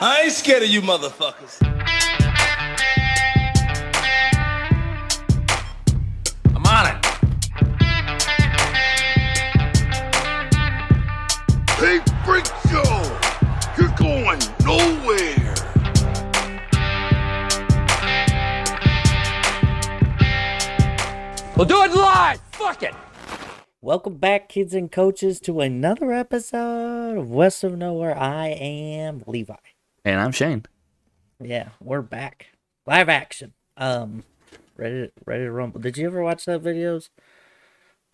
I ain't scared of you motherfuckers. I'm on it. Hey, Freak Show! You're going nowhere! We'll do it live! Fuck it! Welcome back, kids and coaches, to another episode of West of Nowhere. I am Levi. And I'm Shane. Yeah, we're back. Live action. Ready to rumble. Did you ever watch that videos?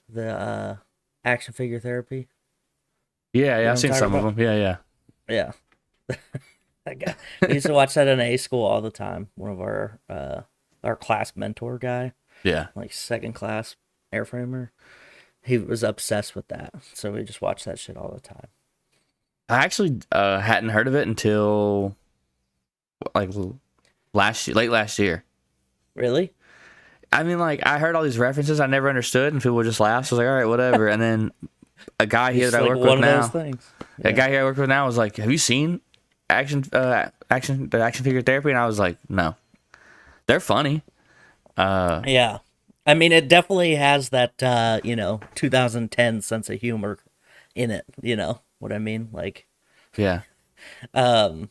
The action figure therapy? Yeah, I've seen some of them. Yeah. Yeah. That guy. We used to watch that in A school all the time. One of our class mentor guy, Yeah. like second class airframer. He was obsessed with that. So we just watched that shit all the time. I actually hadn't heard of it until like late last year. Really? I mean, like, I heard all these references I never understood, and people would just laugh. So I was like, all right, whatever. And then a guy here that I work with now, a guy here I work with now was like, have you seen the action figure therapy? And I was like, no. They're funny. Yeah. I mean, it definitely has that, 2010 sense of humor in it. You know what I mean? Like, Yeah. yeah.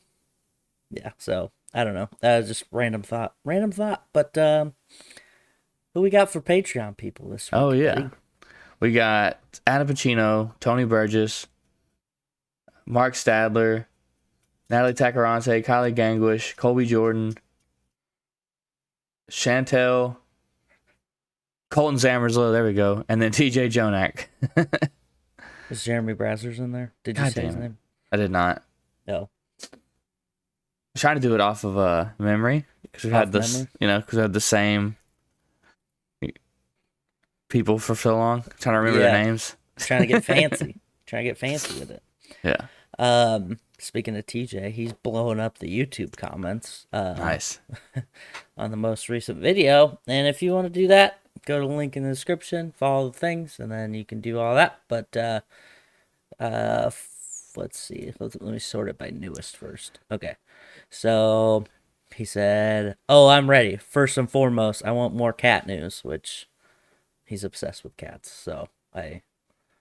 So I don't know. That was just random thought. But who we got for Patreon people this week? Oh, yeah. buddy? We got Adam Pacino, Tony Burgess, Mark Stadler, Natalie Tacarante, Kylie Gangwish, Colby Jordan, Chantel, Colton Zammerslow, there we go, and then TJ Jonak. Is Jeremy Brazzers in there? Did you God say his damn it. name? I did not. No. I'm trying to do it off of memory because we've Off had this, memory? because we had the same people for so long. Trying to remember Yeah. their names. Trying to get fancy. With it. Yeah, Speaking of TJ, he's blowing up the YouTube comments. nice. On the most recent video. And if you want to do that, go to the link in the description, follow the things, and then you can do all that. But let's see. Let me sort it by newest first. Okay. So he said, "Oh, I'm ready. First and foremost, I want more cat news," which he's obsessed with cats. So I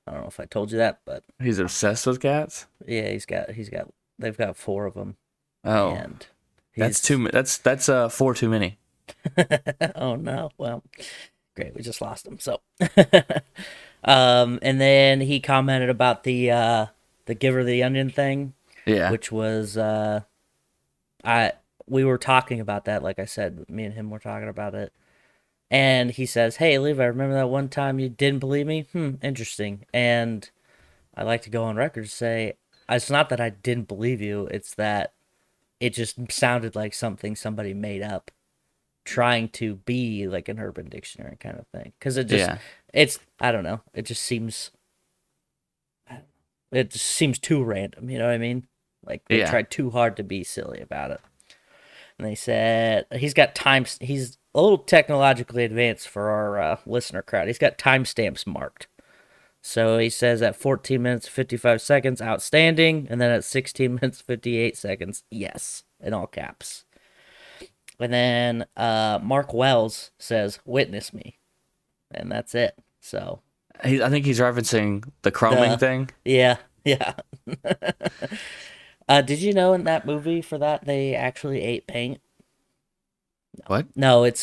don't know if I told you that, but He's obsessed with cats. yeah, they've got 4 of them. Oh, And that's he's- too. That's 4 too many. Oh no. Well, great. We just lost him. So, and then he commented about the Giver the Onion thing, Yeah, which was we were talking about that. Like I said, me and him were talking about it, and he says, "Hey, Levi, remember that one time you didn't believe me? Interesting." And I like to go on record to say it's not that I didn't believe you; it's that it just sounded like something somebody made up, trying to be like an Urban Dictionary kind of thing. Because it just, Yeah. I don't know. It just seems too random. You know what I mean? Like they Yeah. tried too hard to be silly about it. And they said he's got times. He's a little technologically advanced for our listener crowd. He's got timestamps marked. So he says at 14 minutes 55 seconds, outstanding, and then at 16 minutes 58 seconds, yes, in all caps. And then Mark Wells says, "Witness me," and that's it. So I think he's referencing the chroming Duh. thing. yeah. Did you know in that movie for that they actually ate paint? What? No, it's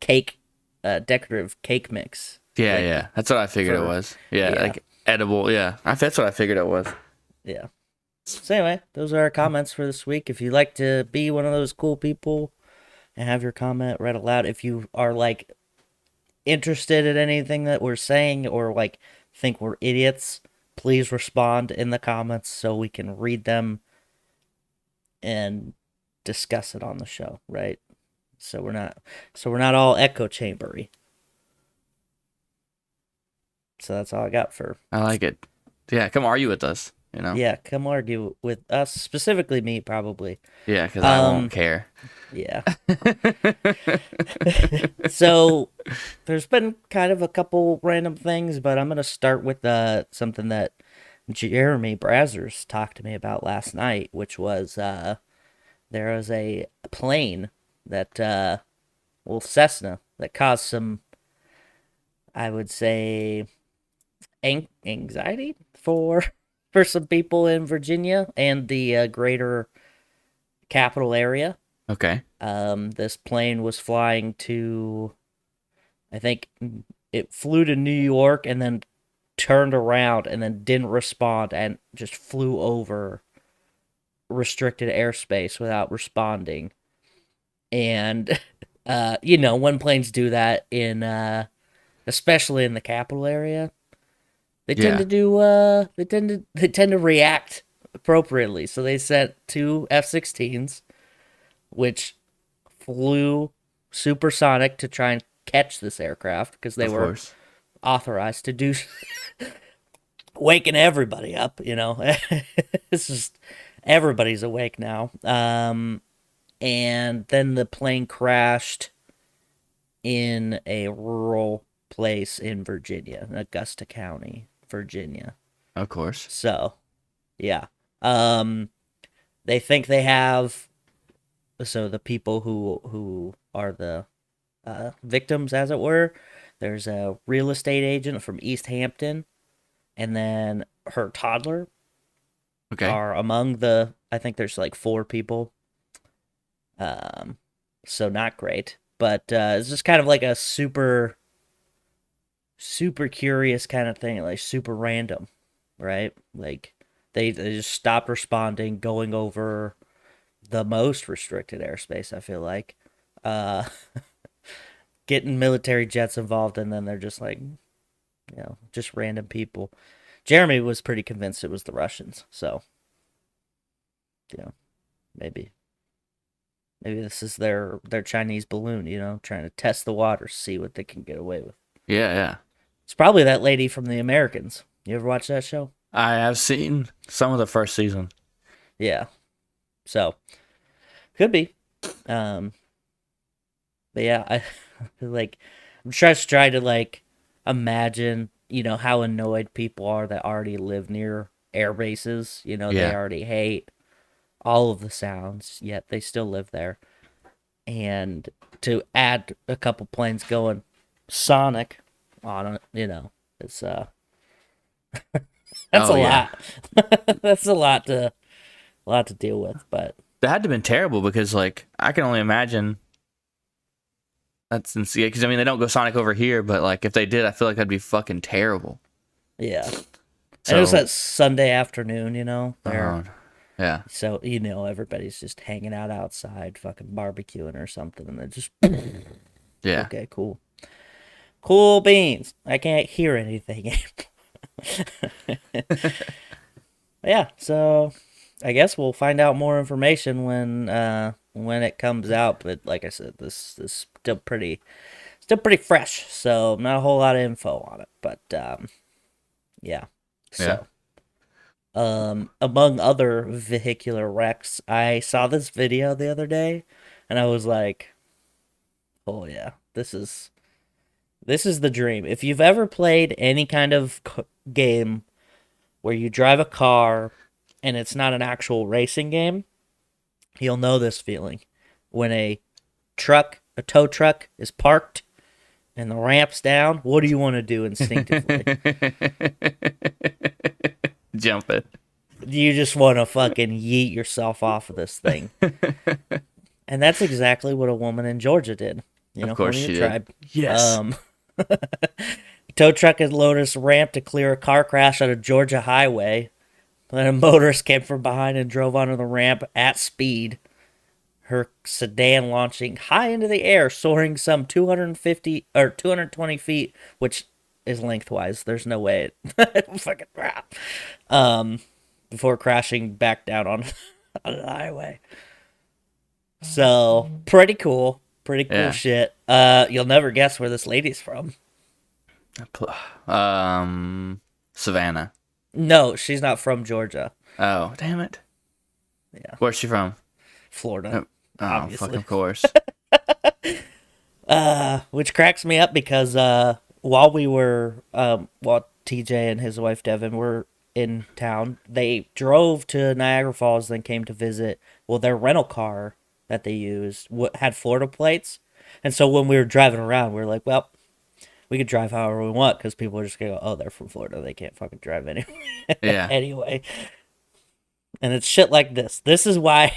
cake, decorative cake mix. Yeah, Like, yeah. That's what I figured for- it was. Yeah, yeah. like edible. Yeah, that's what I figured it was. Yeah. So anyway, those are our comments for this week. If you'd like to be one of those cool people and have your comment read aloud, if you are like interested in anything that we're saying or like think we're idiots, please respond in the comments so we can read them and discuss it on the show, right? So we're not all echo chambery. So that's all I got for I like it. Yeah, come argue with us. yeah, come argue with us, specifically me, probably. Yeah, because I won't care. Yeah. So there's been kind of a couple random things, but I'm going to start with something that Jeremy Brazzers talked to me about last night, which was there was a plane that Cessna that caused some, I would say, anxiety for some people in Virginia and the greater capital area. Okay. This plane was flying to, I think it flew to New York and then turned around and then didn't respond and just flew over restricted airspace without responding. And when planes do that in especially in the capital area, they tend to do they tend to react appropriately. So they sent 2 F-16s, which flew supersonic to try and catch this aircraft because they were authorized to do, waking everybody up. It's just everybody's awake now. And then the plane crashed in a rural place in Virginia, Augusta County, Virginia. Of course. So, yeah. They think they have, so the people who are the victims, as it were, there's a real estate agent from East Hampton, and then her toddler are among the, I think there's like 4 people. So not great, but it's just kind of like a super curious kind of thing, like super random, right? Like they just stopped responding, going over the most restricted airspace, I feel like. Getting military jets involved, and then they're just like, just random people. Jeremy was pretty convinced it was the Russians, so maybe this is their Chinese balloon, trying to test the waters, see what they can get away with. Yeah. It's probably that lady from The Americans. You ever watch that show? I have seen some of the first season. Yeah. So, could be. But yeah, I I'm just trying to imagine, how annoyed people are that already live near air bases. They already hate all of the sounds, yet they still live there. And to add a couple planes going sonic on it, it's that's a lot. That's a lot to deal with. But that had to have been terrible because I can only imagine. That's insane. Because they don't go sonic over here, but if they did, I feel like that'd be fucking terrible. Yeah. And it was that Sunday afternoon, there. Yeah. So, everybody's just hanging out outside, fucking barbecuing or something, and then just... Yeah. Okay, cool. Cool beans. I can't hear anything. Yeah, so I guess we'll find out more information when it comes out, but like I said, this is still pretty fresh, so not a whole lot of info on it, but yeah. So among other vehicular wrecks, I saw this video the other day, and I was like, oh yeah, this is the dream. If you've ever played any kind of game where you drive a car and it's not an actual racing game, you'll know this feeling. When a tow truck is parked and the ramp's down, what do you want to do instinctively? Jump it. You just want to fucking yeet yourself off of this thing. And that's exactly what a woman in Georgia did. Of course she did. Yes. Tow truck had loaded this ramp to clear a car crash on a Georgia highway. Then a motorist came from behind and drove onto the ramp at speed. Her sedan launching high into the air, soaring some 250 or 220 feet, which is lengthwise. There's no way it fucking crap. Before crashing back down on the highway. So pretty cool shit. You'll never guess where this lady's from. Savannah. No, she's not from Georgia. Oh, damn it. Yeah. Where's she from? Florida. Oh, obviously. fucking course. Which cracks me up because while TJ and his wife Devin were in town. They drove to Niagara Falls, then came to visit. Well, their rental car that they used had Florida plates. And so when we were driving around, we were like, well, we could drive however we want because people are just going to go, oh, they're from Florida. They can't fucking drive anyway. Yeah. Anyway. And it's shit like this. This is why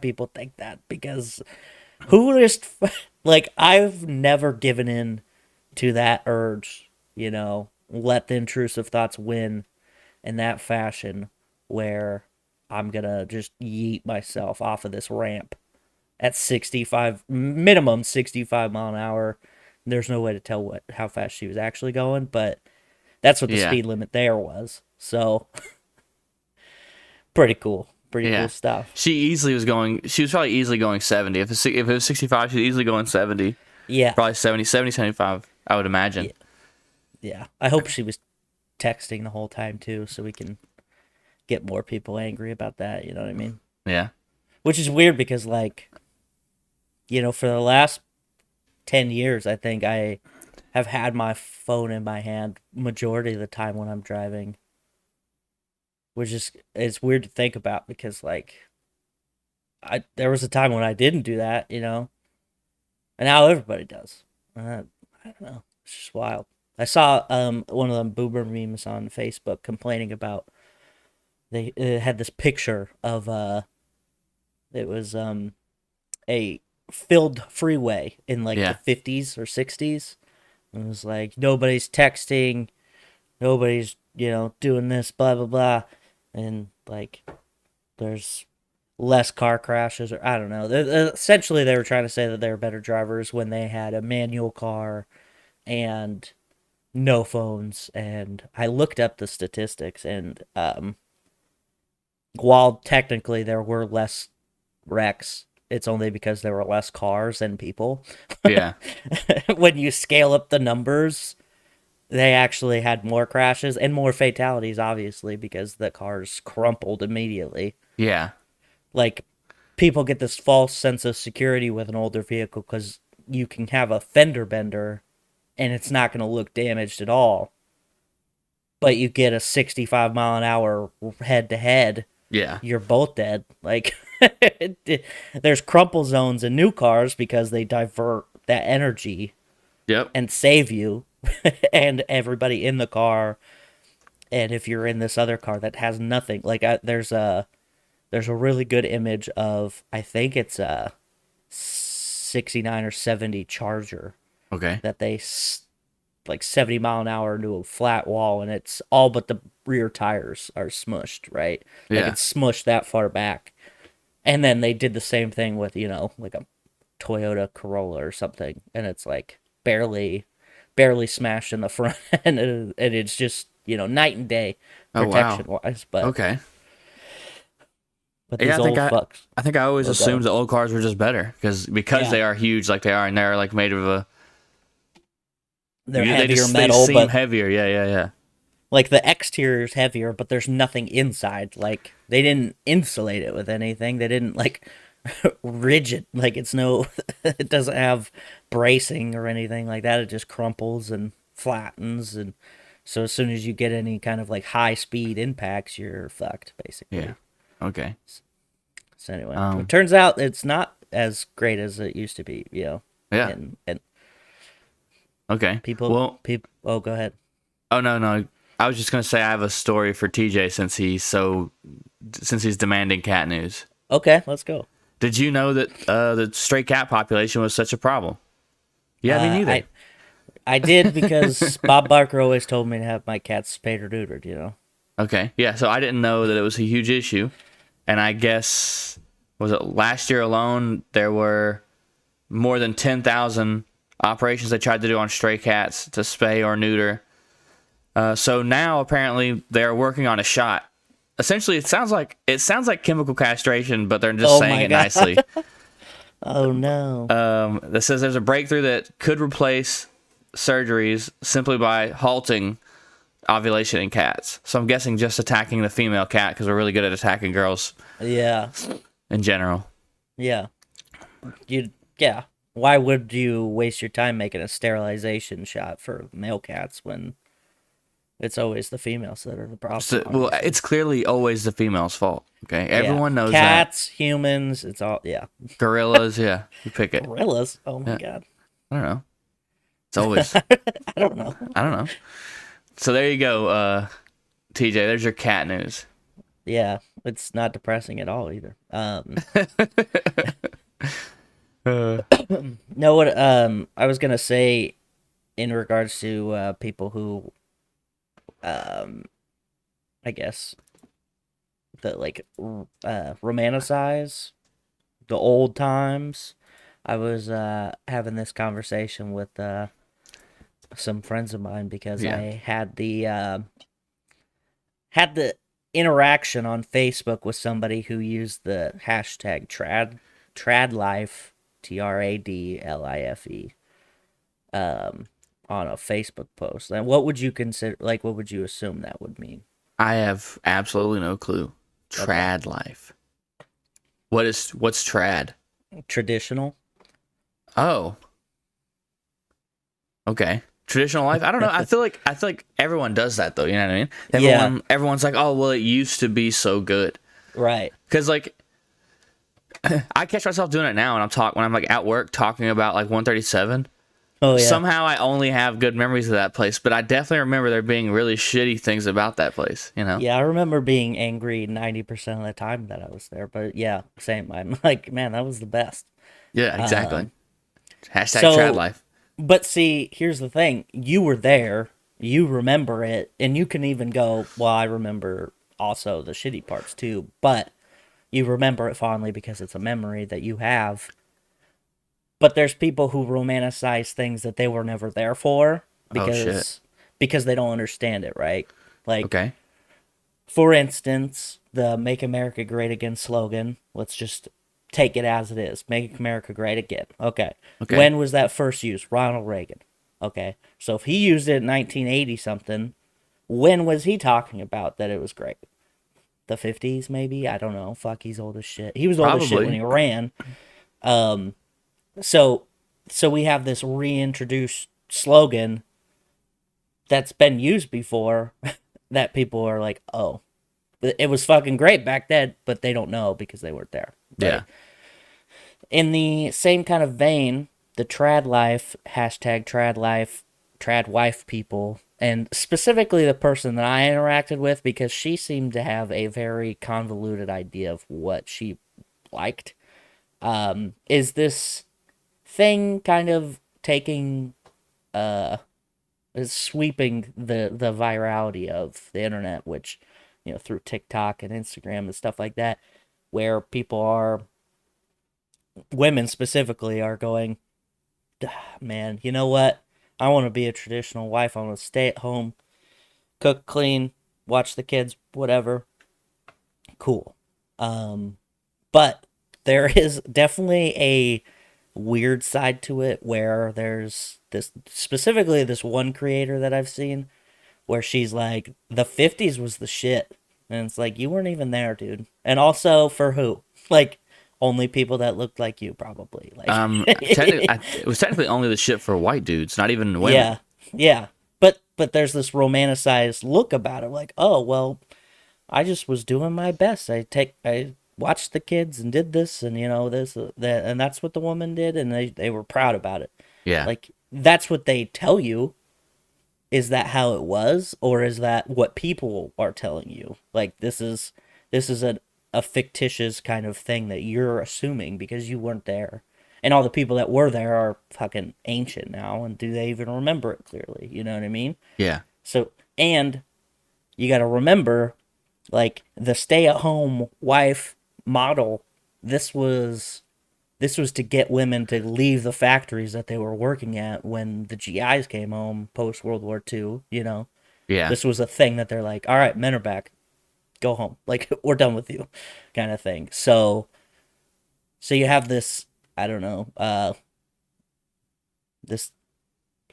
people think that, because who just, like, I've never given in to that urge, let the intrusive thoughts win in that fashion where I'm going to just yeet myself off of this ramp at minimum 65 mile an hour. There's no way to tell how fast she was actually going, but that's what the speed limit there was. So pretty cool. Pretty cool stuff. She was probably easily going 70. If it was 65, she's easily going 70. Yeah. Probably 70, 75, I would imagine. Yeah. I hope she was texting the whole time too, so we can get more people angry about that, you know what I mean? Yeah. Which is weird because, like, for the last 10 years, I think I have had my phone in my hand majority of the time when I'm driving. Which is, it's weird to think about because, like, there was a time when I didn't do that, and now everybody does. I don't know. It's just wild. I saw one of them boomer memes on Facebook complaining about it had this picture of it was a filled freeway in like the 50s or 60s. And it was like nobody's texting, nobody's doing this, blah blah blah, and like there's less car crashes, or I don't know. Essentially, they were trying to say that they were better drivers when they had a manual car and no phones. And I looked up the statistics, and while technically there were less wrecks, it's only because there were less cars than people. Yeah. When you scale up the numbers, they actually had more crashes and more fatalities, obviously, because the cars crumpled immediately. Yeah. Like, people get this false sense of security with an older vehicle because you can have a fender bender and it's not going to look damaged at all. But you get a 65 mile an hour head to head. Yeah. You're both dead. Like, there's crumple zones in new cars because they divert that energy. Yep. And save you and everybody in the car. And if you're in this other car that has nothing, like there's a really good image of, I think it's a 69 or 70 Charger. Okay. That they like 70 mile an hour into a flat wall, and it's all but the rear tires are smushed, right? Like it's smushed that far back. And then they did the same thing with, like a Toyota Corolla or something, and it's like barely smashed in the front end, and it's just, night and day protection wise. But okay. But these old fucks. I think I always assumed the old cars were just better because they are huge like they are, and they're like made of a. They're heavier metal, they seem heavier. Yeah. Like the exterior's heavier, but there's nothing inside. Like they didn't insulate it with anything. They didn't like rigid. Like it doesn't have bracing or anything like that. It just crumples and flattens, and so as soon as you get any kind of like high speed impacts, you're fucked basically. Yeah. Okay. So anyway, it turns out it's not as great as it used to be. Yeah. And okay. People. Oh, go ahead. Oh no. I was just gonna say I have a story for TJ since he's demanding cat news. Okay, let's go. Did you know that the stray cat population was such a problem? Yeah, me neither. I did because Bob Barker always told me to have my cats spayed or neutered. Okay, yeah. So I didn't know that it was a huge issue, and I guess was it last year alone there were more than 10,000 operations they tried to do on stray cats to spay or neuter. So now apparently they're working on a shot. Essentially, it sounds like chemical castration, but they're just saying it nicely. Oh no! This says there's a breakthrough that could replace surgeries simply by halting ovulation in cats. So I'm guessing just attacking the female cat because we're really good at attacking girls. Yeah. In general. Yeah. Yeah. Why would you waste your time making a sterilization shot for male cats when It's always the females that are the problem. So, well, it's clearly always the female's fault. Okay, Yeah. everyone knows Cats, humans, it's all Gorillas, yeah, you pick it. Gorillas. Oh my god. I don't know. It's always. I don't know. I don't know. So there you go, TJ. There's your cat news. Yeah, it's not depressing at all either. No, what I was gonna say in regards to people who, I guess, that like romanticize the old times. I was having this conversation with some friends of mine because I had the interaction on Facebook with somebody who used the hashtag tradlife, TRADLIFE, on a Facebook post. And what would you consider, like, what would you assume that would mean? I have absolutely no clue. Trad life. What's trad? Traditional. Oh. Okay. Traditional life. I don't know. I feel like everyone does that though. You know what I mean? Everyone's like, oh well, it used to be so good. Right. Because like, I catch myself doing it now, and when I'm like at work talking about like 137. Oh yeah. Somehow I only have good memories of that place, but I definitely remember there being really shitty things about that place. You know? Yeah, I remember being angry 90% of the time that I was there. But yeah, same. I'm like, man, that was the best. Yeah, exactly. Hashtag trad life. But see, here's the thing. You were there, you remember it, and you can even go, well, I remember also the shitty parts too, but you remember it fondly because it's a memory that you have. But there's people who romanticize things that they were never there for because they don't understand it, right? Like, okay. For instance, the Make America Great Again slogan, let's just take it as it is. Make America Great Again. Okay. When was that first used? Ronald Reagan. Okay. So if he used it in 1980 something, when was he talking about that it was great? The 50s maybe? I don't know. Fuck, he's old as shit. He was old as shit when he ran. So we have this reintroduced slogan that's been used before that people are like, oh, it was fucking great back then, but they don't know because they weren't there. Right? Yeah. In the same kind of vein, the trad life, hashtag trad life, trad wife people, and specifically the person that I interacted with, because she seemed to have a very convoluted idea of what she liked, is this thing kind of taking, is sweeping the virality of the internet, which, you know, through TikTok and Instagram and stuff like that, where women specifically are going, man, you know what? I want to be a traditional wife. I want to stay at home, cook, clean, watch the kids, whatever. Cool. But there is definitely a weird side to it where there's this one creator that I've seen where she's like, the 50s was the shit. And it's like, you weren't even there, dude. And also, for who? Like, only people that looked like you, probably. Like, it was technically only the shit for white dudes, not even women. Yeah. But there's this romanticized look about it, like, oh well, I just was doing my best. I watched the kids and did this, and you know this, that, and that's what the woman did, and they were proud about it. Yeah, like that's what they tell you. Is that how it was, or is that what people are telling you? Like this is a fictitious kind of thing that you're assuming because you weren't there. And all the people that were there are fucking ancient now, and do they even remember it clearly? You know what I mean? Yeah. So, and you got to remember, like, the stay-at-home wife model, this was to get women to leave the factories that they were working at when the GIs came home post-World War II, you know? Yeah. This was a thing that they're like, all right, men are back. Go home. Like, we're done with you, kind of thing. So you have this, I don't know, this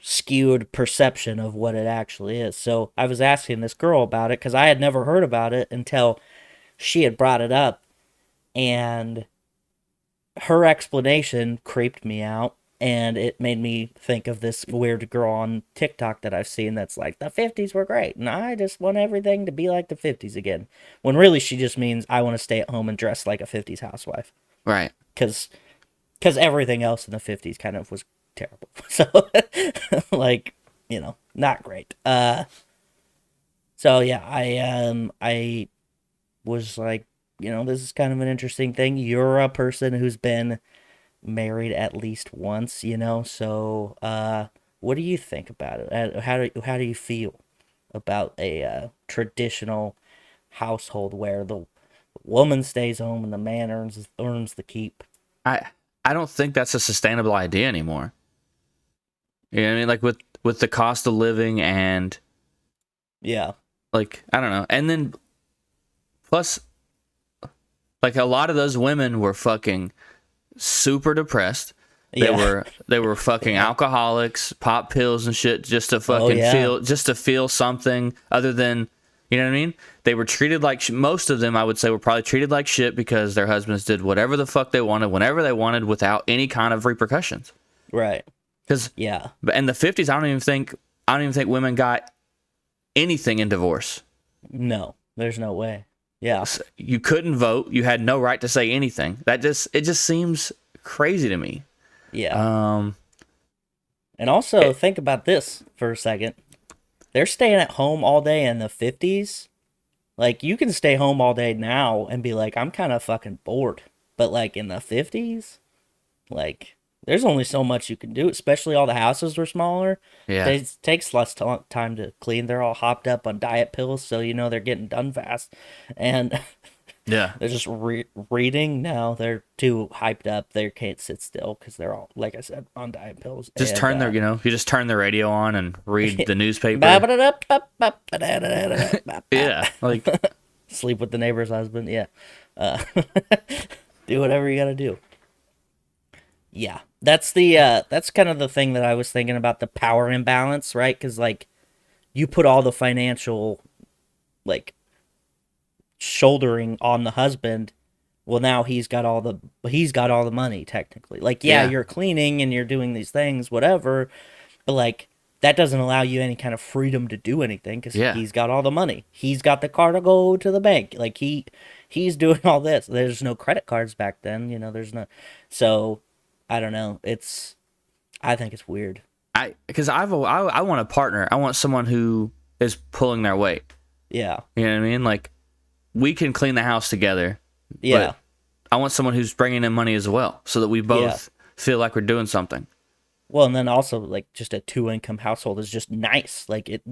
skewed perception of what it actually is. So I was asking this girl about it because I had never heard about it until she had brought it up, and her explanation creeped me out And it made me think of this weird girl on TikTok that I've seen that's like, the 50s were great, and I just want everything to be like the 50s again. When really she just means, I want to stay at home and dress like a 50s housewife. Right. Because everything else in the 50s kind of was terrible. So, like, not great. So, yeah, I was like, this is kind of an interesting thing. You're a person who's been married at least once, so what do you think about it? How do you feel about a traditional household where the woman stays home and the man earns the keep? I don't think that's a sustainable idea anymore. You know what I mean? Like with the cost of living and Yeah. like, I don't know. And then plus, like, a lot of those women were fucking super depressed. They were fucking alcoholics, pop pills and shit just to fucking feel something other than, you know what I mean? They were treated like most of them, I would say, were probably treated like shit because their husbands did whatever the fuck they wanted whenever they wanted without any kind of repercussions. Right. Cuz but in the 50s, I don't even think women got anything in divorce. No, there's no way. Yeah. You couldn't vote, you had no right to say anything. It just seems crazy to me. Yeah. And also, think about this for a second. They're staying at home all day in the 50s. Like, you can stay home all day now and be like, I'm kind of fucking bored. But, like, in the 50s, like, there's only so much you can do, especially all the houses were smaller. Yeah. It takes less time to clean. They're all hopped up on diet pills, so, they're getting done fast. And yeah, they're just reading. No, they're too hyped up. They can't sit still because they're all, like I said, on diet pills. Just turn their, you just turn the radio on and read the newspaper. Yeah, like sleep with the neighbor's husband. Yeah, do whatever you gotta do. Yeah, that's kind of the thing that I was thinking about, the power imbalance, right? Because like, you put all the financial, like, shouldering on the husband. Well, now he's got all the money technically. Like, yeah, you're cleaning and you're doing these things, whatever, but like, that doesn't allow you any kind of freedom to do anything because he's got all the money. He's got the car to go to the bank. Like, he's doing all this. There's no credit cards back then. There's no. So, I don't know. I think it's weird. Because I want a partner. I want someone who is pulling their weight. Yeah. You know what I mean? Like, we can clean the house together. Yeah. But I want someone who's bringing in money as well, so that we both feel like we're doing something. Well, and then also, like, just a 2-income household is just nice. Like, it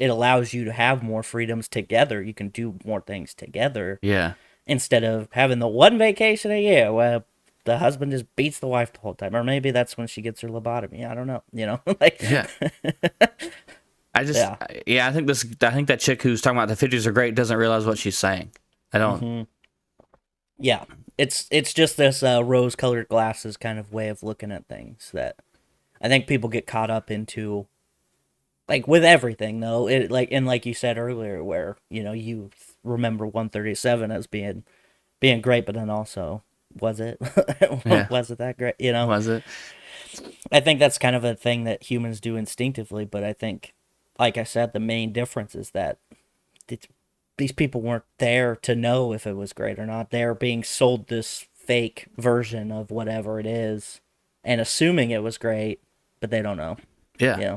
allows you to have more freedoms together. You can do more things together. Yeah. Instead of having the one vacation a year where the husband just beats the wife the whole time, or maybe that's when she gets her lobotomy. I don't know. Like. Yeah. I think that chick who's talking about the 50s are great doesn't realize what she's saying. I don't. Mm-hmm. Yeah, it's just this rose-colored glasses kind of way of looking at things that I think people get caught up into, like, with everything though. It like you said earlier, where you remember 137 as being great, but then also, was it was it that great? Was it? I think that's kind of a thing that humans do instinctively, but I think, like I said, the main difference is that these people weren't there to know if it was great or not. They're being sold this fake version of whatever it is and assuming it was great, but they don't know. Yeah.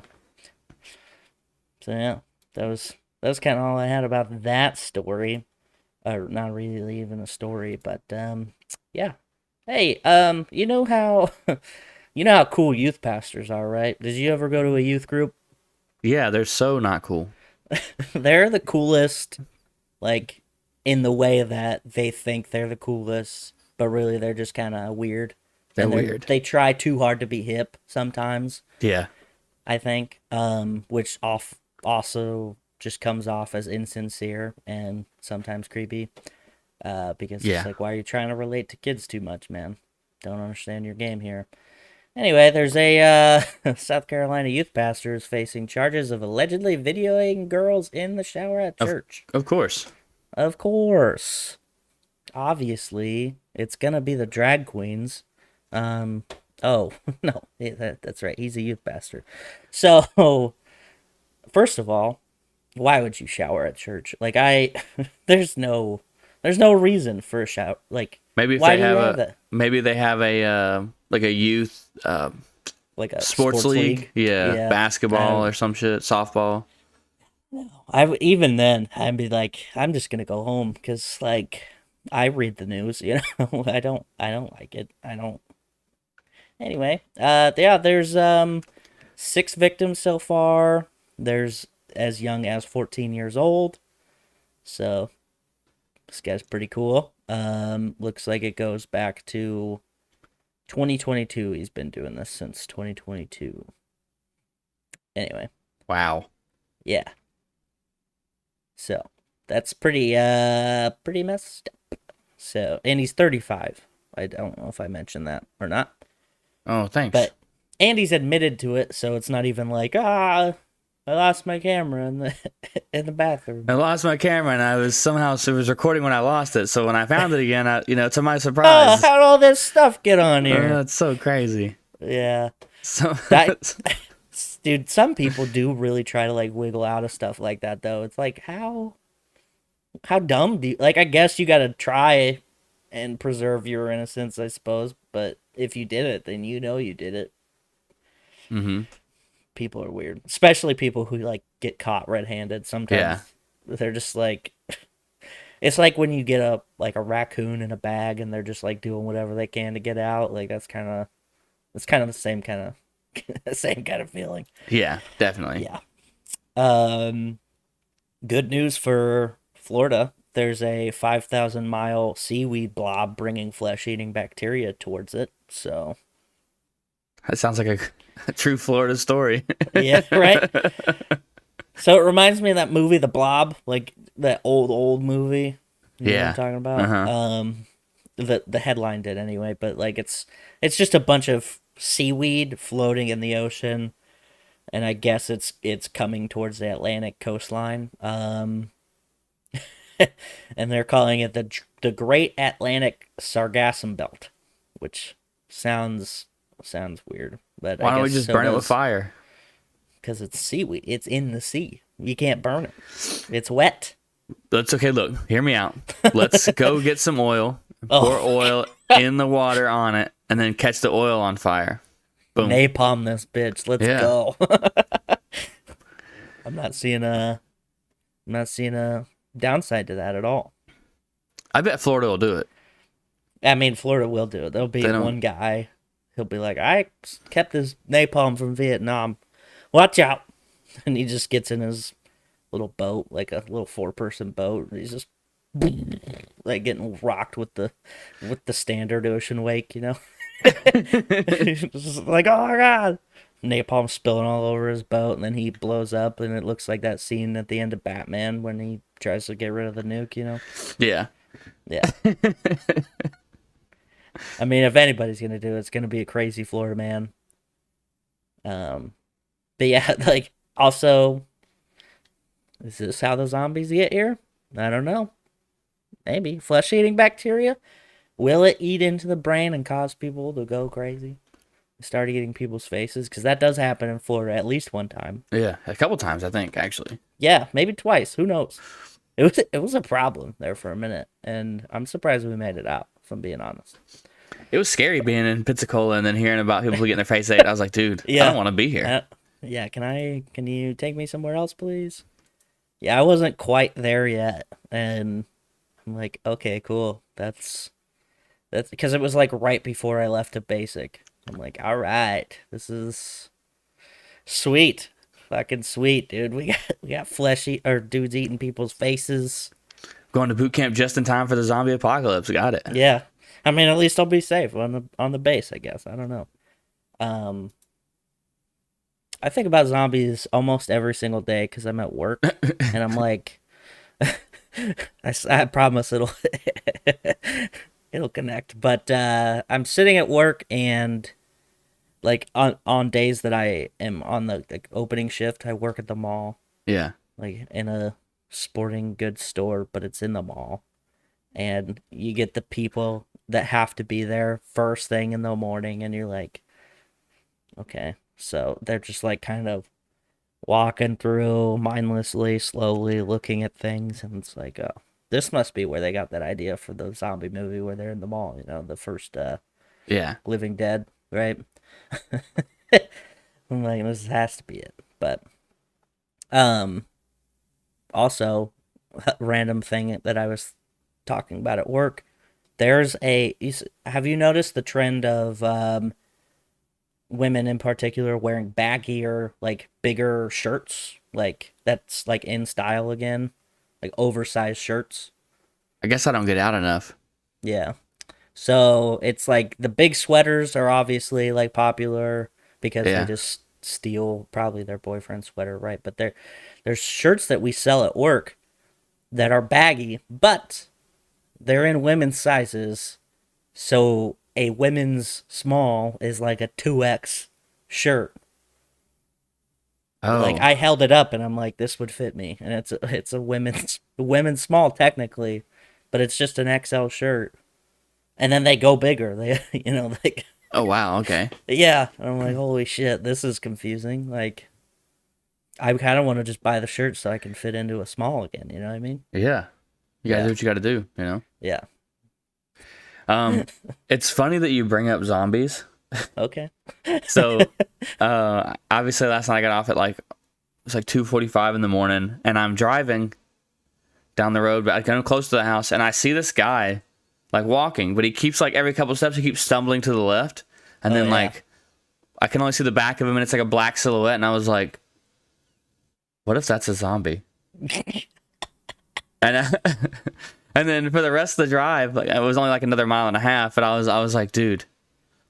So yeah, that was kind of all I had about that story. Or not really even a story, but yeah. Hey, you know how cool youth pastors are, right? Did you ever go to a youth group? Yeah, they're so not cool. They're the coolest, like, in the way that they think they're the coolest, but really they're just kind of weird. They're weird. They try too hard to be hip sometimes. Yeah. I think, which also just comes off as insincere and sometimes creepy. Because it's like, why are you trying to relate to kids too much, man? Don't understand your game here. Anyway, there's a South Carolina youth pastor is facing charges of allegedly videoing girls in the shower at church. Of course. Of course. Obviously, it's gonna be the drag queens. Oh, no, that's right. He's a youth pastor. So, first of all, why would you shower at church? Like, there's no reason for a shower. Like, Maybe if why they do you have have that? maybe they have a like a youth Like a sports league. Yeah, basketball or some shit, softball. Even then, I'd be like, I'm just gonna go home because, like, I read the news. I don't like it. I don't. Anyway, yeah, there's 6 victims so far. There's as young as 14 years old. So this guy's pretty cool. Looks like it goes back to 2022. He's been doing this since 2022. Anyway, Wow. yeah. So that's pretty messed up. So, and he's 35. I don't know if I mentioned that or not. Oh, thanks. But Andy's admitted to it, so it's not even like, I lost my camera in the in the bathroom. I lost my camera, and I was somehow it was recording when I lost it. So when I found it again, to my surprise, how'd all this stuff get on here? That's so crazy. Yeah. So Dude, some people do really try to like wiggle out of stuff like that, though. It's like, how dumb do you, like? I guess you got to try and preserve your innocence, I suppose. But if you did it, then you know you did it. Mm-hmm. People are weird, especially people who like get caught red-handed. Sometimes they're just like, it's like when you get a raccoon in a bag and they're just like doing whatever they can to get out. Like that's kind of the same kind of feeling. Yeah, definitely. Yeah. Good news for Florida. There's a 5,000-mile seaweed blob bringing flesh-eating bacteria towards it. So that sounds like a true Florida story. yeah, right. So it reminds me of that movie, The Blob, like that old movie. You know what I'm talking about? Uh-huh. The headline did anyway, but like it's just a bunch of seaweed floating in the ocean, and I guess it's coming towards the Atlantic coastline. And they're calling it the Great Atlantic Sargassum Belt, which sounds weird. But why don't we just burn it with fire? Because it's seaweed. It's in the sea. You can't burn it. It's wet. That's okay. Look, hear me out. Let's go get some oil, pour oil in the water on it, and then catch the oil on fire. Boom. Napalm this bitch. Let's go. I'm not seeing a downside to that at all. I bet Florida will do it. I mean, Florida will do it. There'll be one guy. He'll be like, I kept this napalm from Vietnam. Watch out. And he just gets in his little boat, like a little 4-person boat. And he's just like getting rocked with the standard ocean wake, you know? Just like, oh my God. Napalm spilling all over his boat, and then he blows up, and it looks like that scene at the end of Batman when he tries to get rid of the nuke, you know? Yeah. Yeah. I mean, if anybody's gonna do it, it's gonna be a crazy Florida man. But yeah, like, also, is this how the zombies get here? I don't know. Maybe. Flesh-eating bacteria? Will it eat into the brain and cause people to go crazy? Start eating people's faces? Because that does happen in Florida at least one time. Yeah, a couple times, I think, actually. Yeah, maybe twice. Who knows? It was a problem there for a minute, and I'm surprised we made it out, if I'm being honest. It was scary being in Pensacola and then hearing about people getting their face ate. I was like, dude, I don't want to be here. Yeah, can you take me somewhere else, please? Yeah, I wasn't quite there yet, and I'm like, okay, cool. That's because it was like right before I left to basic. I'm like, all right, this is sweet, fucking sweet, dude. We got dudes eating people's faces. Going to boot camp just in time for the zombie apocalypse. Got it. Yeah, I mean, at least I'll be safe on the base, I guess. I don't know. I think about zombies almost every single day because I'm at work, and I'm like, I promise it'll connect. But I'm sitting at work, and like on days that I am on the opening shift, I work at the mall. Yeah. Like in a sporting goods store, but it's in the mall. And you get the people that have to be there first thing in the morning, and you're like, Okay. So they're just like kind of walking through mindlessly, slowly looking at things, and it's like, oh, this must be where they got that idea for the zombie movie where they're in the mall, the first Yeah. Living Dead, right? I'm like, this has to be it. But um also random thing that I was talking about at work, there's have you noticed the trend of women in particular wearing baggier, like bigger shirts, like that's like in style again, like oversized shirts? I guess I don't get out enough. Yeah. So it's like the big sweaters are obviously like popular because they Yeah. just steal probably their boyfriend's sweater, right? But there's shirts that we sell at work that are baggy, but they're in women's sizes. So a women's small is like a 2X shirt. Like Oh. I held it up and I'm like, this would fit me, and it's a women's small technically, but it's just an XL shirt. And then they go bigger. They like Oh wow. Okay. yeah. And I'm like, holy shit, this is confusing. Like I kind of want to just buy the shirt so I can fit into a small again. You know what I mean? Yeah. You gotta Yeah. do what you gotta do. You know. Yeah. It's funny that you bring up zombies. Okay. So, obviously last night I got off at like, it's like 2:45 in the morning, and I'm driving down the road, but I come close to the house, and I see this guy like walking, but he keeps like every couple of steps he keeps stumbling to the left, and then yeah. like I can only see the back of him, and it's like a black silhouette, and I was like, what if that's a zombie? And and then for the rest of the drive, like it was only like another mile and a half, but I was like, dude,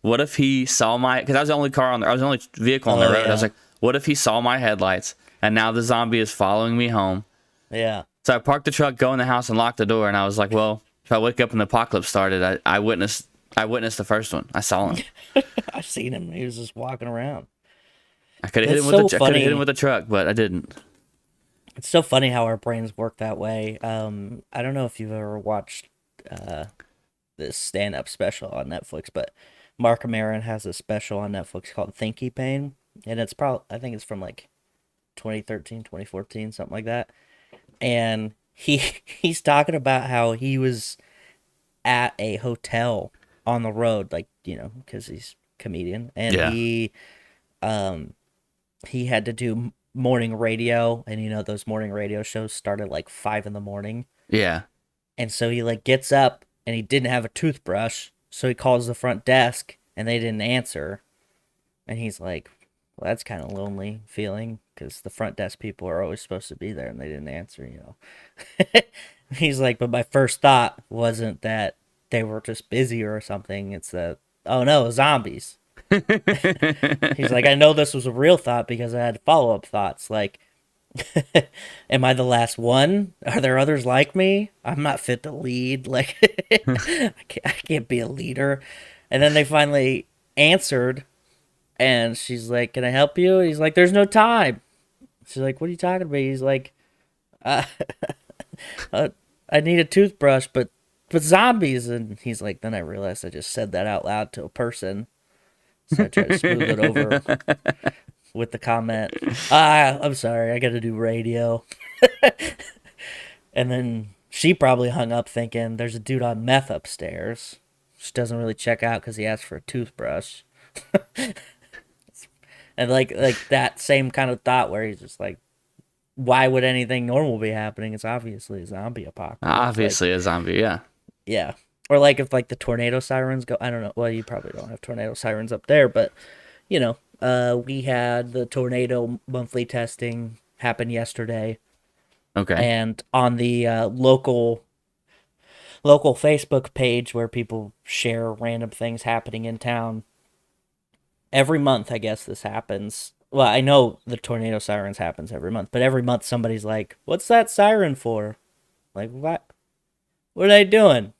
what if he saw my? Because I was the only I was the only vehicle on the road. Yeah. I was like, what if he saw my headlights and now the zombie is following me home? Yeah. So I parked the truck, go in the house, and locked the door. And I was like, well, if I wake up and the apocalypse started, I witnessed the first one. I saw him. I've seen him. He was just walking around. I could have hit him with I could have hit him with a truck, but I didn't. It's so funny how our brains work that way. I don't know if you've ever watched this stand-up special on Netflix, but Mark Maron has a special on Netflix called Thinky Pain, and it's probably, I think it's from like 2013, 2014, something like that. And he's talking about how he was at a hotel on the road, like, because he's a comedian, and Yeah. he had to do morning radio, and those morning radio shows started like 5 in the morning. Yeah. And so he like gets up and he didn't have a toothbrush, so he calls the front desk and they didn't answer. And he's like, well, that's kind of lonely feeling because the front desk people are always supposed to be there and they didn't answer. He's like, but my first thought wasn't that they were just busy or something. It's that, oh no, zombies. He's like, I know this was a real thought because I had follow-up thoughts like, am I the last one? Are there others like me? I'm not fit to lead. Like, I can't be a leader. And then they finally answered, and she's like, can I help you? He's like, there's no time. She's like, what are you talking about? He's like, I need a toothbrush, but zombies. And he's like, then I realized I just said that out loud to a person. So I tried to smooth it over with the comment, I'm sorry, I gotta do radio. And then she probably hung up thinking, there's a dude on meth upstairs. She doesn't really check out because he asked for a toothbrush. And like that same kind of thought where he's just like, why would anything normal be happening? It's obviously a zombie apocalypse. Obviously a zombie, yeah. Yeah. Or like if like the tornado sirens go, I don't know. Well, you probably don't have tornado sirens up there, but we had the tornado monthly testing happen yesterday. Okay. And on the local Facebook page where people share random things happening in town, every month, I guess this happens. Well, I know the tornado sirens happens every month, but every month somebody's like, what's that siren for? Like, what? What are they doing?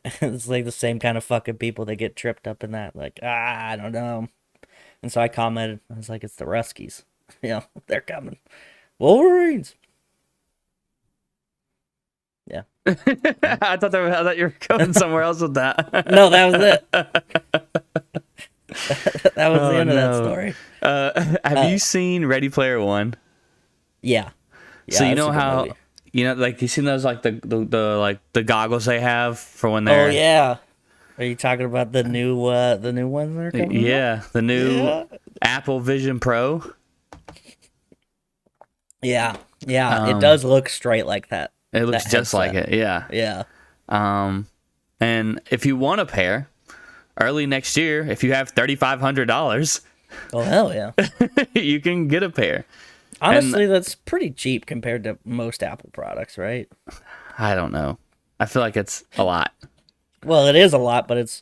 It's like the same kind of fucking people that get tripped up in that. Like, I don't know. And so I commented, I was like, it's the Ruskies. They're coming. Wolverines. Yeah. I thought you were going somewhere else with that. No, that was it. That was the Oh, end of that no. story. Have you seen Ready Player One? Yeah. So you that's know a good how movie. like you seen those like the like the goggles they have for when Oh they're yeah. Are you talking about the new ones that are coming out? yeah, the new Yeah. AppleVision Pro. Yeah. Yeah. It Um, does look straight like that. it looks That just like headset. it. Yeah. Yeah. And if you want a pair, early next year, if you have $3,500, Oh hell yeah. you can get a pair. Honestly, that's pretty cheap compared to most Apple products, right? I don't know. I feel like it's a lot. Well, it is a lot, but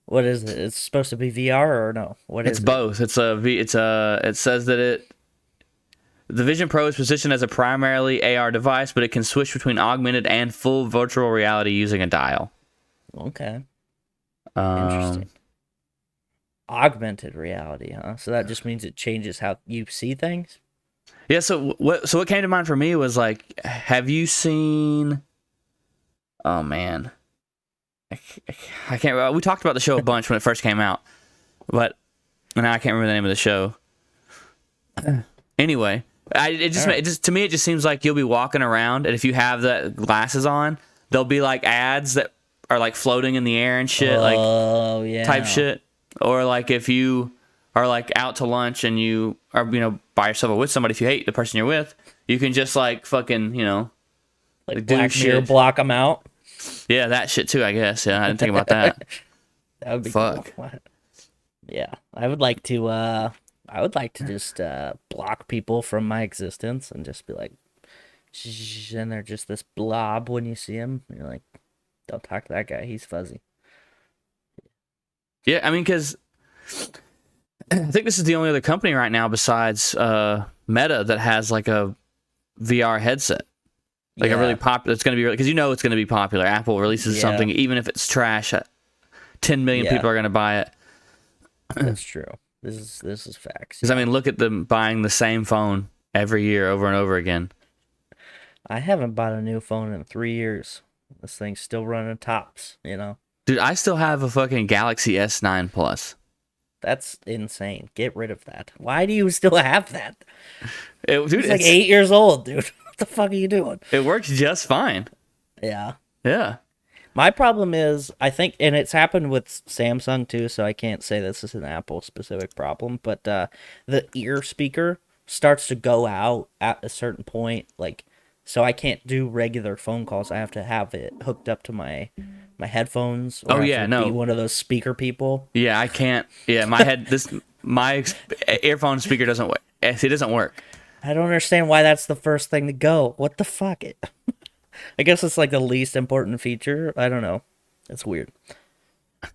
what is it? It's supposed to be VR or no? What It's is both. It says that the Vision Pro is positioned as a primarily AR device, but it can switch between augmented and full virtual reality using a dial. it? Okay. Um, Interesting. Augmented reality, huh? So that just means it changes how you see things? yeah. So what came to mind for me was like, have you seen? Oh man, I can't. We talked about the show a bunch when it first came out, but now I can't remember the name of the show. Anyway, it just to me it just seems like you'll be walking around, and if you have the glasses on, there'll be like ads that are like floating in the air and shit, Oh, like yeah. type shit, or like if you are like out to lunch and you are by yourself or with somebody, if you hate the person you're with, you can just like fucking Like do Black Mirror shit. block them out. Yeah, that shit too, I guess. Yeah, I didn't think about that. That would be Fuck. cool. Yeah, I would like to just block people from my existence and just be like, "Shh," and they're just this blob when you see them. You're like, don't talk to that guy. He's fuzzy. Yeah, I mean, because I think this is the only other company right now besides Meta that has like a VR headset. Like a really popular, it's going to be, because it's going to be popular. Apple releases something, even if it's trash, 10 million people are going to buy it. That's true. This is facts. Because, I mean, look at them buying the same phone every year over and over again. I haven't bought a new phone in 3 years. This thing's still running tops, Dude, I still have a fucking Galaxy S9 Plus. That's insane. Get rid of that. Why do you still have that? Dude, It's like 8 years old, dude. What the fuck are you doing? It works just fine. Yeah. Yeah. My problem is, I think, and it's happened with Samsung too, so I can't say this is an Apple specific problem, but the ear speaker starts to go out at a certain point, like, so I can't do regular phone calls. I have to have it hooked up to my headphones. Or Oh, I yeah, have to no. be one of those speaker people. Yeah, I can't. Yeah, my earphone speaker doesn't work. It doesn't work. I don't understand why that's the first thing to go. What the fuck? I guess it's like the least important feature. I don't know. It's weird.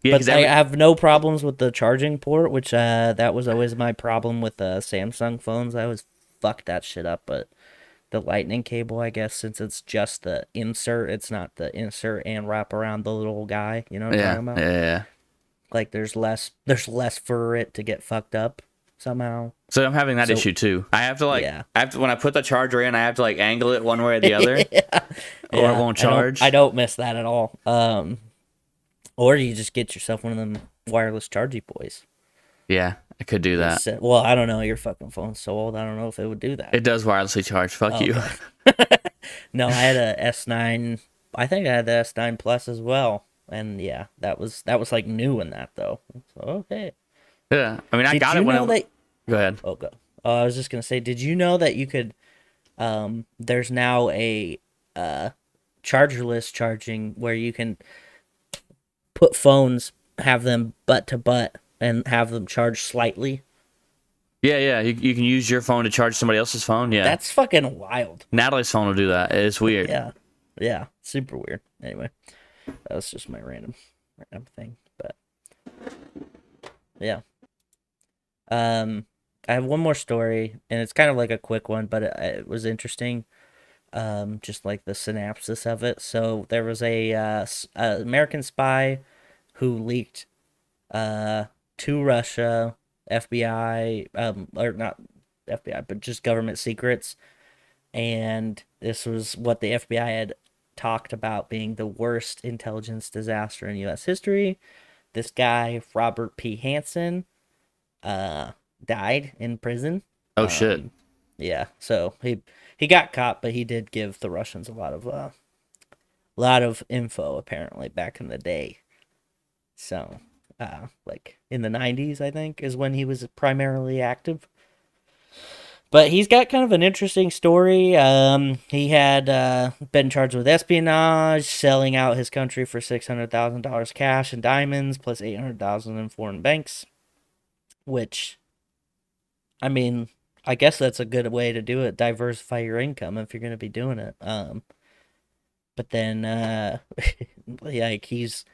Yeah, But I have no problems with the charging port, which that was always my problem with Samsung phones. I always fucked that shit up, but the lightning cable, I guess, since it's just the insert, it's not the insert and wrap around the little guy. You know what I'm talking about? Yeah. Like there's less for it to get fucked up somehow. So I'm having that issue too. I have to when I put the charger in, I have to like angle it one way or the other, or it won't charge. I don't miss that at all. Or you just get yourself one of them wireless chargy boys. Yeah, I could do that. Well, I don't know. Your fucking phone's so old. I don't know if it would do that. It does wirelessly charge. Fuck you. No, I had a S9. I think I had the S9 Plus as well. And yeah, that was like new in that though. So, okay. Yeah, I mean, I got it when Go ahead. Oh, go. I was just gonna say, did you know that you could? There's now a chargerless charging where you can put phones, have them butt to butt, and have them charge slightly. Yeah. You can use your phone to charge somebody else's phone. Yeah, That's fucking wild. Natalie's phone will do that. It's weird. Yeah, super weird. Anyway, that was just my random thing, but yeah. I have one more story, and it's kind of like a quick one, but it was interesting. Just like the synopsis of it. So there was a American spy who leaked to Russia, FBI, or not FBI, but just government secrets. And this was what the FBI had talked about being the worst intelligence disaster in U.S. history. This guy, Robert P. Hansen, died in prison. Oh shit. Yeah, so he got caught, but he did give the Russians a lot of info apparently back in the day. So, like in the 90s, I think, is when he was primarily active. But he's got kind of an interesting story. He had been charged with espionage, selling out his country for $600,000 cash and diamonds, plus $800,000 in foreign banks. Which, I mean, I guess that's a good way to do it. Diversify your income if you're going to be doing it. But then, like he's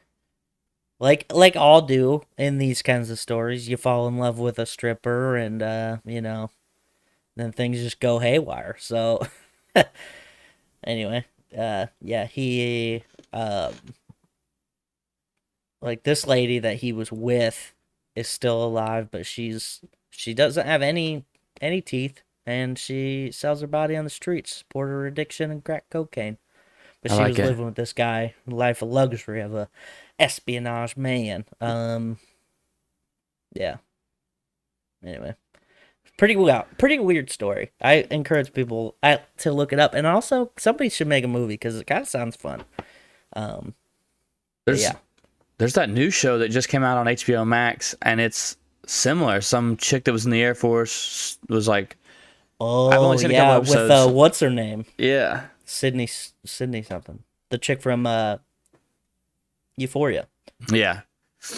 like all do in these kinds of stories. You fall in love with a stripper, and then things just go haywire. So, anyway, yeah, he like this lady that he was with is still alive, but she doesn't have any teeth, and she sells her body on the streets, support her addiction and crack cocaine. But she was living with this guy, life of luxury of a espionage man. Yeah. Anyway, pretty weird story. I encourage people to look it up, and also somebody should make a movie because it kind of sounds fun. There's that new show that just came out on HBO Max, and it's similar. Some chick that was in the Air Force was like, I've only seen a couple episodes. With what's her name? Yeah. Sydney something. The chick from Euphoria. Yeah.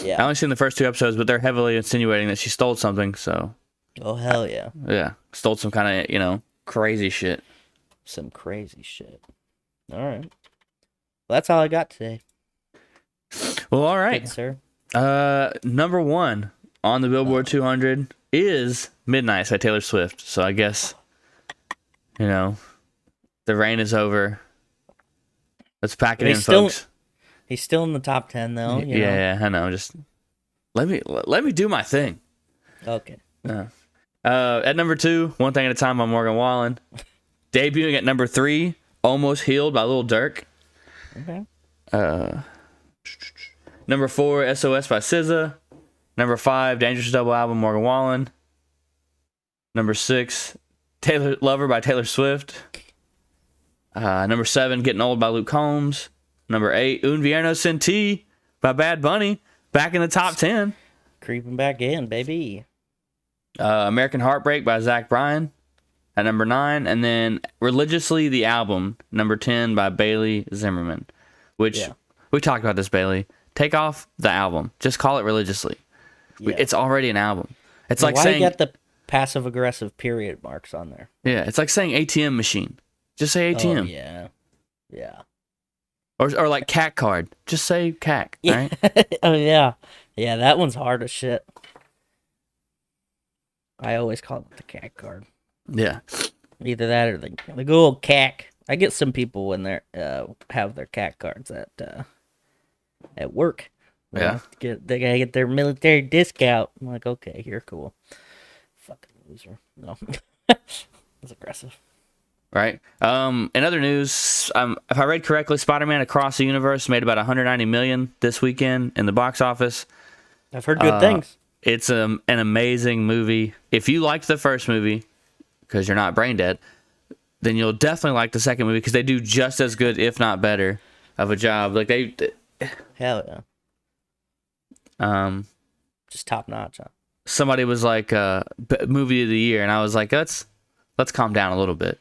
I only seen the first 2 episodes, but they're heavily insinuating that she stole something, so. Oh, hell yeah. Yeah. Stole some kind of, crazy shit. Some crazy shit. All right. Well, that's all I got today. Well, all right. Good, sir. Number 1 on the Billboard 200 is Midnight by Taylor Swift. So I guess, the rain is over. Let's pack it in, folks. He's still in the top 10, though. Yeah, I know. Just let me do my thing. Okay. At number 2, One Thing at a Time by Morgan Wallen. Debuting at number 3, Almost Healed by Lil Durk. Okay. Number 4, SOS by SZA. Number 5, Dangerous Double Album, Morgan Wallen. Number 6, Lover by Taylor Swift. Number 7, Getting Old by Luke Combs. Number 8, Un Vierno Sin Ti by Bad Bunny. Back in the top 10. Creeping back in, baby. American Heartbreak by Zach Bryan at number 9. And then Religiously, the album, number 10 by Bailey Zimmerman. Which, we talked about this, Bailey. Take off the album. Just call it Religiously. Yeah. It's already an album. It's like saying... Why you got the passive-aggressive period marks on there? Yeah, it's like saying ATM machine. Just say ATM. Oh, yeah. Or like CAC card. Just say CAC, right? Oh, yeah. Yeah, that one's hard as shit. I always call it the CAC card. Yeah. Either that or the good old CAC. I get some people when they have their CAC cards at work. Yeah. They gotta get their military discount. I'm like, okay, you're cool. Fucking loser. No. That's aggressive. Right. In other news, if I read correctly, Spider-Man Across the Universe made about $190 million this weekend in the box office. I've heard good things. It's an amazing movie. If you liked the first movie, because you're not brain dead, then you'll definitely like the second movie because they do just as good, if not better, of a job. Like hell yeah. Just top notch. Huh? Somebody was like, movie of the year, and I was like, let's calm down a little bit.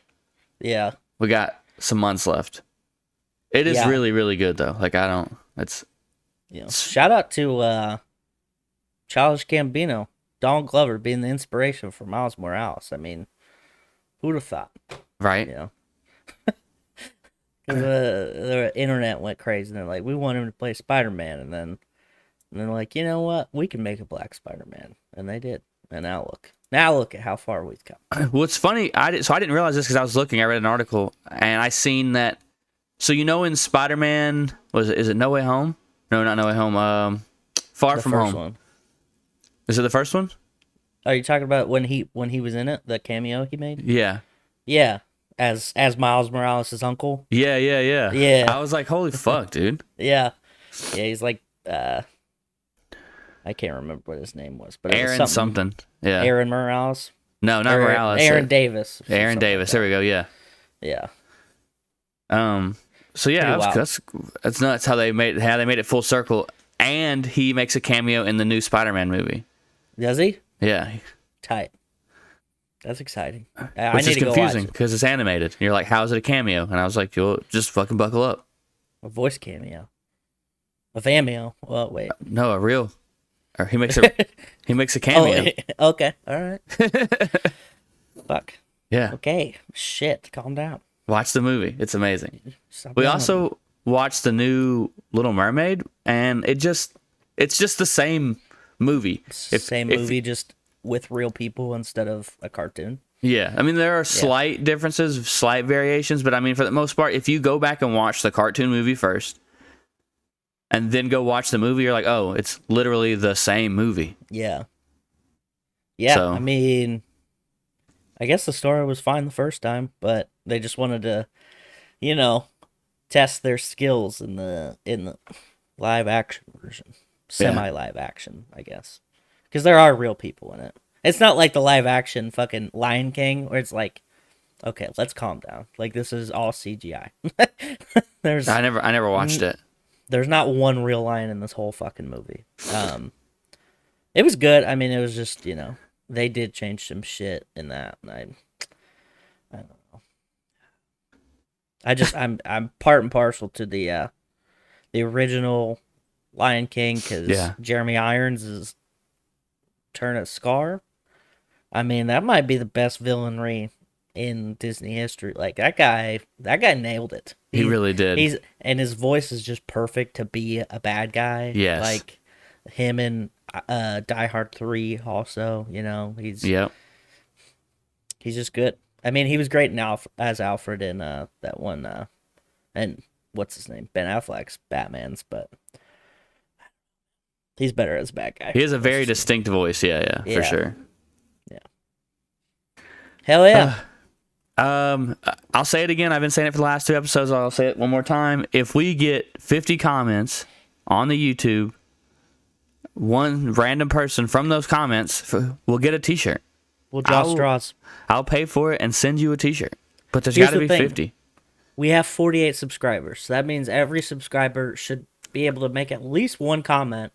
Yeah. We got some months left. It is really, really good though. Like shout out to Childish Gambino, Donald Glover being the inspiration for Miles Morales. I mean, who'd have thought? Right. The internet went crazy and they're like, we want him to play Spider-Man, and then like, you know what? We can make a black Spider-Man. And they did. And now look at how far we've come. What's funny, I didn't realize this because I was looking. I read an article and I seen that. So in Spider-Man, is it No Way Home? No, not No Way Home. Far From Home. One. Is it the first one? Are you talking about when he was in it, the cameo he made? Yeah. Yeah, as Miles Morales' uncle. Yeah. Yeah. I was like, holy fuck, dude. Yeah, he's like I can't remember what his name was, but it Aaron was something. Yeah. Aaron Morales. No, not Morales. Aaron Davis. Aaron Davis. There we go. Yeah. Yeah. So yeah, Pretty that's nuts how they made it full circle, and he makes a cameo in the new Spider-Man movie. Does he? Yeah. Tight. That's exciting. Which is confusing because it's animated. You're like, how is it a cameo? And I was like, yo, just fucking buckle up. A voice cameo. A cameo. Well, wait. No, a real. Or he makes a cameo. Oh, okay. All right. Fuck. Yeah. Okay. Shit. Calm down. Watch the movie. It's amazing. Stop We yelling. also watched the new Little Mermaid, and it's just the same movie. Same movie, just with real people instead of a cartoon. Yeah, I mean there are slight differences, slight variations, but I mean for the most part, if you go back and watch the cartoon movie first, and then go watch the movie, you're like, oh, it's literally the same movie. Yeah. Yeah, So- I mean, I guess the story was fine the first time, but they just wanted to, test their skills in the live action version, semi live action, I guess, because there are real people in it. It's not like the live action fucking Lion King where it's like, okay, let's calm down. Like this is all CGI. I never watched it. There's not one real lion in this whole fucking movie. It was good. I mean, it was just, they did change some shit in that, and I don't know. I'm part and parcel to the original Lion King because Jeremy Irons is turn a Scar. I mean, that might be the best villainry in Disney history. Like that guy nailed it. He really did. And his voice is just perfect to be a bad guy. Yes. Like him and Die Hard 3 also, he's just good. I mean, he was great as Alfred in that one and what's his name? Ben Affleck's Batman's, but he's better as a bad guy. He has a very distinct voice, yeah, for sure. Yeah. Hell yeah. I'll say it again. I've been saying it for the last 2 episodes. I'll say it one more time. If we get 50 comments on the YouTube, one random person from those comments will get a t-shirt. We'll draw straws. I'll pay for it and send you a t-shirt. But there's got to be 50. We have 48 subscribers. So that means every subscriber should be able to make at least one comment.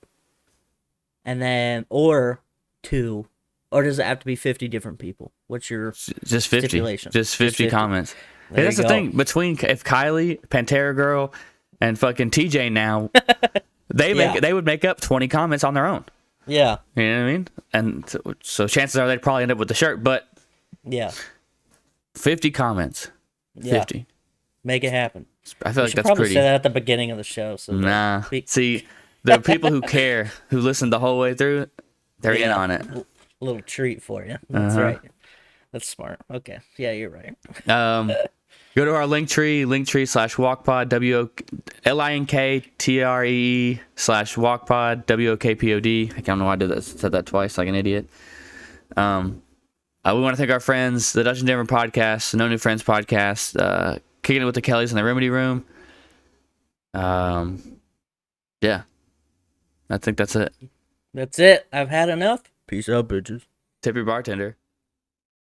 And then, or 2. Or does it have to be 50 different people? What's your just 50 stipulation? Just 50 comments. Hey, that's the go. thing. If Kylie, Pantera Girl, and fucking TJ now, they would make up 20 comments on their own. Yeah. You know what I mean? And so chances are they'd probably end up with the shirt. But yeah, 50 comments. 50. Make it happen. I feel like that's probably pretty. say that at the beginning of the show. So nah. See, the people who care, who listen the whole way through, they're in on it. A little treat for you. That's right. That's smart. Okay. Yeah, you're right. Go to our linktree /walkpod, linktREE/walkpod, WOKPOD. I don't know why I said that twice like an idiot. We want to thank our friends, the Dungeon Denver podcast, the No New Friends podcast, Kicking It With the Kellys in the Remedy Room. Yeah. I think that's it. That's it. I've had enough. Peace out, bitches. Tip your bartender.